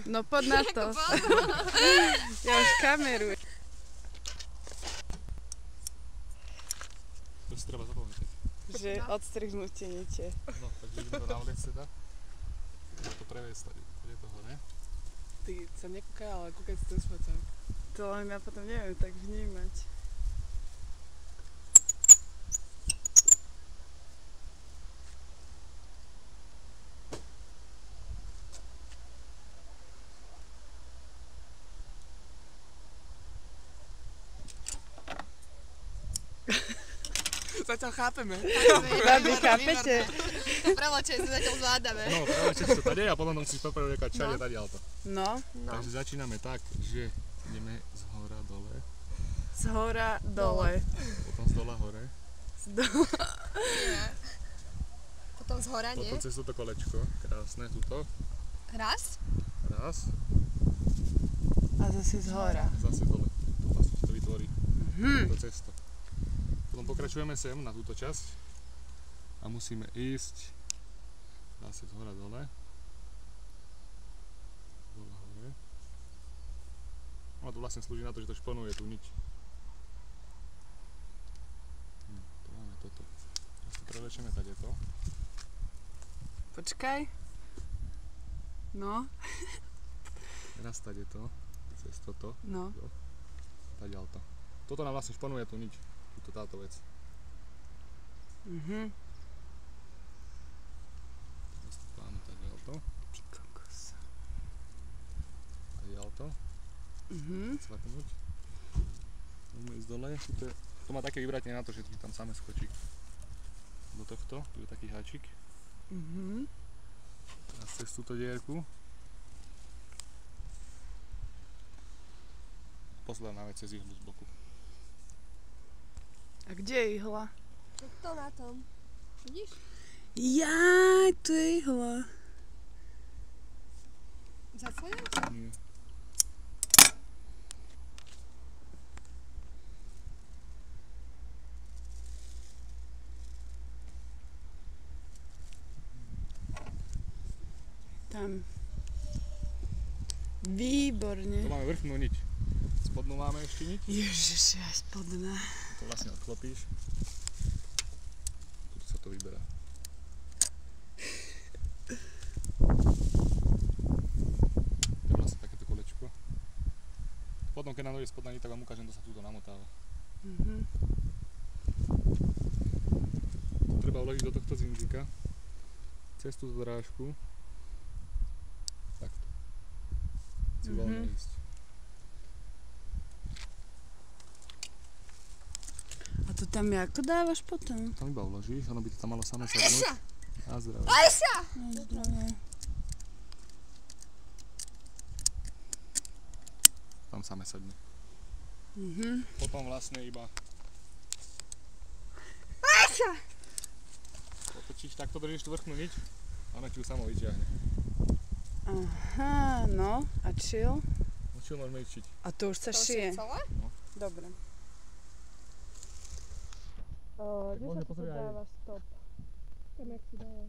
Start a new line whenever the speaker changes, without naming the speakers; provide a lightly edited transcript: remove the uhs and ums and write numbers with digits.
No poď na to. Ja už kamerujem.
To si treba zapamätať.
Že odstrihnutie niečo.
No, takže ideme to navliec teda. Ideme to previesť tady to hore.
Ty sa nekúkaj, ale kúkaj si ten spacák.
To len ja potom neviem tak vnímať.
Zatiaľ chápeme.
Babi, chápete?
Prelečie si zatiaľ zvládame.
No, prelečeš to tady a potom musíš poprvé čade tady auto.
No.
Takže začíname tak, že ideme z hora dole.
Z hora dole.
Potom z dola hore.
Potom z hora, nie?
Potom cez toto kolečko. Krásne, tuto.
Raz.
Raz.
A zase z hora.
Zase dole. To vlastne to vytvorí. To cesto. Potom pokračujeme sem na túto časť. A musíme ísť zase z hora dole. Dole hore. No a to vlastne slúži na to, že to šponuje tú niť. To máme toto. Teraz to prevlečeme tadeto.
Počkaj. No.
Teraz tadeto. Cez toto.
No.
Taďalto. Toto nám vlastne šponuje tú niť. Táto vec. Teraz to máme taďalto.
Ty kokos.
Taďalto. Cvaknúť. Môžeme ísť dole. To má také vybratenie na to, že tam samé skočí. Do tohto. Tu je taký háčik. Teraz cez túto dierku. Posledná vec cez ihlu z boku.
A kde je ihla?
To na tom. Vidíš?
Jaj, to je ihla.
Zacvojím?
Nie.
Tam. Výborne.
To máme vrchnú niť. Spodnú máme ešte niť.
Ježiši, aj spodná.
To vlastne odklopíš. Tuto sa to vyberá. To je vlastne takéto kolečko. Potom keď nám dojde spodná niť, tak vám ukážem, to sa tuto namotáva. To treba vložiť do tohto zinzika. Cez túto drážku. Takto. Si voľne ísť.
A to tam ako dávaš potom?
Tam iba vložíš, ono by to tam malo samé sadnúť. Na zdravie.
Ajša!
No, zdravie.
Tam samé sadne. Potom vlastne iba
Ajša!
otočíš, takto držíš tú vrchnú niť a ona ti ju samo vyťahne.
Aha, no. A chill?
No čo môžeme ičiť?
A to už sa šije.
celé?
Dobre. Kde
môžeme
sa to
pozrieť aj-
dáva stop?
Tam, jak si dala.